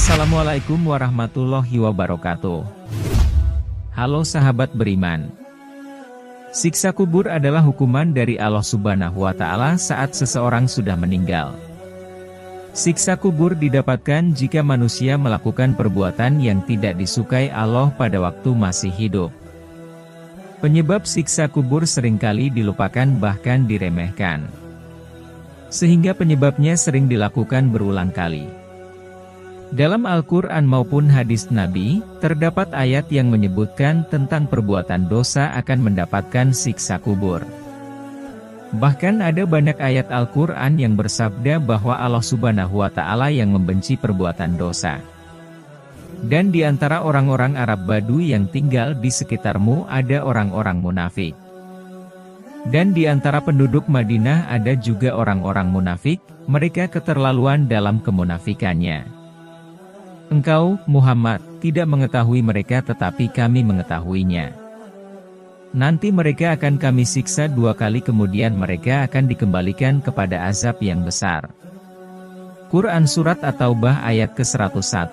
Assalamualaikum warahmatullahi wabarakatuh. Halo sahabat beriman. Siksa kubur adalah hukuman dari Allah Subhanahu wa Ta'ala saat seseorang sudah meninggal. Siksa kubur didapatkan jika manusia melakukan perbuatan yang tidak disukai Allah pada waktu masih hidup. Penyebab siksa kubur seringkali dilupakan bahkan diremehkan, sehingga penyebabnya sering dilakukan berulang kali. Dalam Al-Quran maupun hadis Nabi, terdapat ayat yang menyebutkan tentang perbuatan dosa akan mendapatkan siksa kubur. Bahkan ada banyak ayat Al-Quran yang bersabda bahwa Allah Subhanahu wa Ta'ala yang membenci perbuatan dosa. Dan di antara orang-orang Arab Badui yang tinggal di sekitarmu ada orang-orang munafik. Dan di antara penduduk Madinah ada juga orang-orang munafik, mereka keterlaluan dalam kemunafikannya. Engkau, Muhammad, tidak mengetahui mereka tetapi kami mengetahuinya. Nanti mereka akan kami siksa 2 kali kemudian mereka akan dikembalikan kepada azab yang besar. Quran Surat At-Taubah ayat ke-101.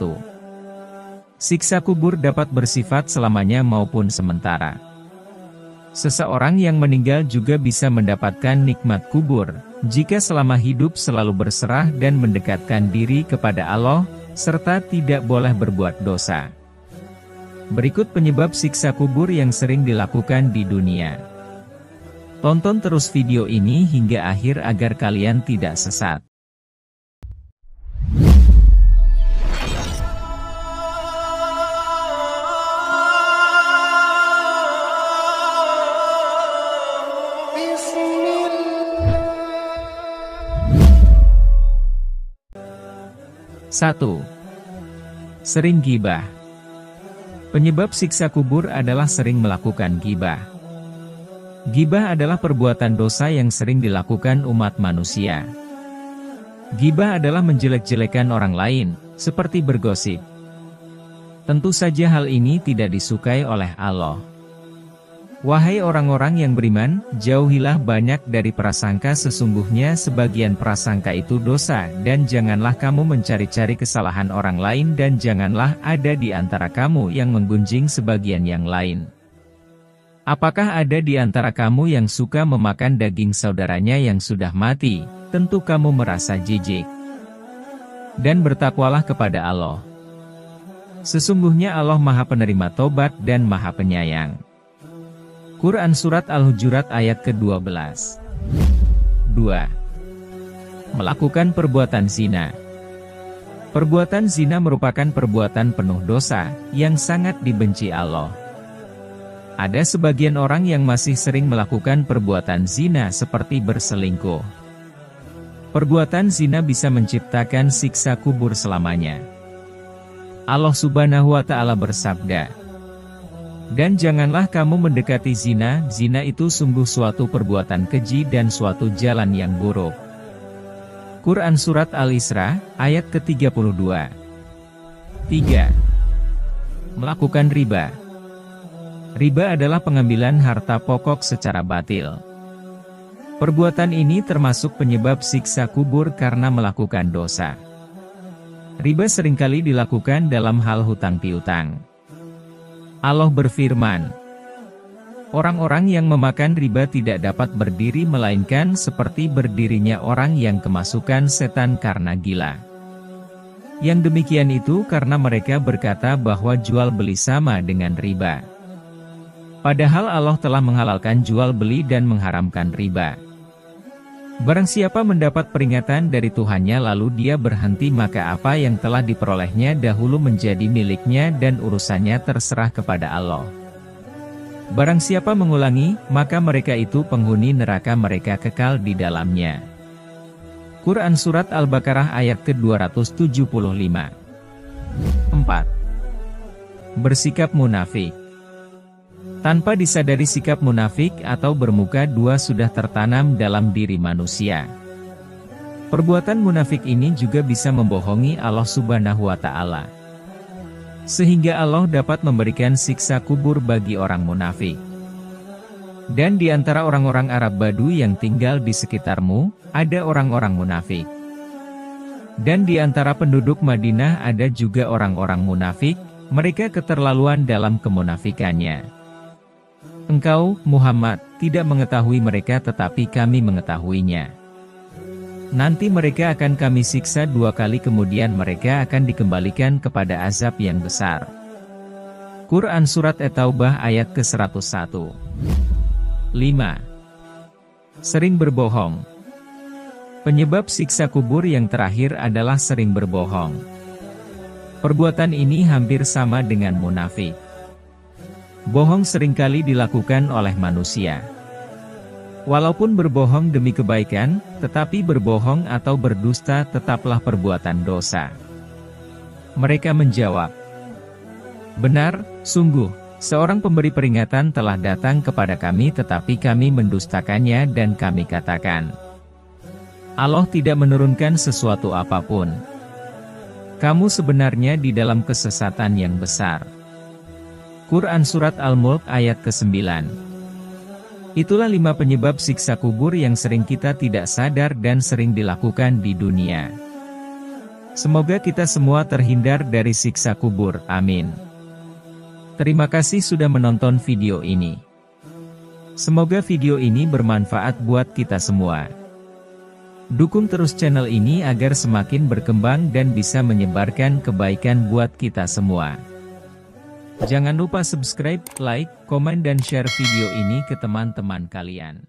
Siksa kubur dapat bersifat selamanya maupun sementara. Seseorang yang meninggal juga bisa mendapatkan nikmat kubur, jika selama hidup selalu berserah dan mendekatkan diri kepada Allah, serta tidak boleh berbuat dosa. Berikut penyebab siksa kubur yang sering dilakukan di dunia. Tonton terus video ini hingga akhir agar kalian tidak sesat. Satu. Sering ghibah. Penyebab siksa kubur adalah sering melakukan ghibah. Ghibah adalah perbuatan dosa yang sering dilakukan umat manusia. Ghibah adalah menjelek-jelekan orang lain, seperti bergosip. Tentu saja hal ini tidak disukai oleh Allah. Wahai orang-orang yang beriman, jauhilah banyak dari prasangka, sesungguhnya sebagian prasangka itu dosa, dan janganlah kamu mencari-cari kesalahan orang lain, dan janganlah ada di antara kamu yang menggunjing sebagian yang lain. Apakah ada di antara kamu yang suka memakan daging saudaranya yang sudah mati? Tentu kamu merasa jijik. Dan bertakwalah kepada Allah. Sesungguhnya Allah Maha Penerima Tobat dan Maha Penyayang. Quran Surat Al-Hujurat ayat ke-12. 2. Melakukan perbuatan zina. Perbuatan zina merupakan perbuatan penuh dosa, yang sangat dibenci Allah. Ada sebagian orang yang masih sering melakukan perbuatan zina seperti berselingkuh. Perbuatan zina bisa menciptakan siksa kubur selamanya. Allah Subhanahu wa Ta'ala bersabda, dan janganlah kamu mendekati zina, zina itu sungguh suatu perbuatan keji dan suatu jalan yang buruk. Quran Surat Al-Isra, ayat ke-32. 3. Melakukan riba. Riba adalah pengambilan harta pokok secara batil. Perbuatan ini termasuk penyebab siksa kubur karena melakukan dosa. Riba seringkali dilakukan dalam hal hutang piutang. Allah berfirman, orang-orang yang memakan riba tidak dapat berdiri melainkan seperti berdirinya orang yang kemasukan setan karena gila. Yang demikian itu karena mereka berkata bahwa jual beli sama dengan riba. Padahal Allah telah menghalalkan jual beli dan mengharamkan riba. Barang siapa mendapat peringatan dari Tuhannya lalu dia berhenti, maka apa yang telah diperolehnya dahulu menjadi miliknya dan urusannya terserah kepada Allah. Barang siapa mengulangi, maka mereka itu penghuni neraka, mereka kekal di dalamnya. Quran Surat Al-Baqarah ayat ke-275. 4. Bersikap munafik. Tanpa disadari sikap munafik atau bermuka dua sudah tertanam dalam diri manusia. Perbuatan munafik ini juga bisa membohongi Allah Subhanahu wa Ta'ala, sehingga Allah dapat memberikan siksa kubur bagi orang munafik. Dan di antara orang-orang Arab Badui yang tinggal di sekitarmu, ada orang-orang munafik. Dan di antara penduduk Madinah ada juga orang-orang munafik, mereka keterlaluan dalam kemunafikannya. Engkau, Muhammad, tidak mengetahui mereka tetapi kami mengetahuinya. Nanti mereka akan kami siksa 2 kali kemudian mereka akan dikembalikan kepada azab yang besar. Quran Surat At-Taubah ayat ke-101. 5. Sering berbohong. Penyebab siksa kubur yang terakhir adalah sering berbohong. Perbuatan ini hampir sama dengan munafik. Bohong seringkali dilakukan oleh manusia. Walaupun berbohong demi kebaikan, tetapi berbohong atau berdusta tetaplah perbuatan dosa. Mereka menjawab, "Benar, sungguh, seorang pemberi peringatan telah datang kepada kami tetapi kami mendustakannya dan kami katakan, Allah tidak menurunkan sesuatu apapun. Kamu sebenarnya di dalam kesesatan yang besar." Quran Surat Al-Mulk ayat ke-9. Itulah 5 penyebab siksa kubur yang sering kita tidak sadar dan sering dilakukan di dunia. Semoga kita semua terhindar dari siksa kubur, amin. Terima kasih sudah menonton video ini. Semoga video ini bermanfaat buat kita semua. Dukung terus channel ini agar semakin berkembang dan bisa menyebarkan kebaikan buat kita semua. Jangan lupa subscribe, like, komen dan share video ini ke teman-teman kalian.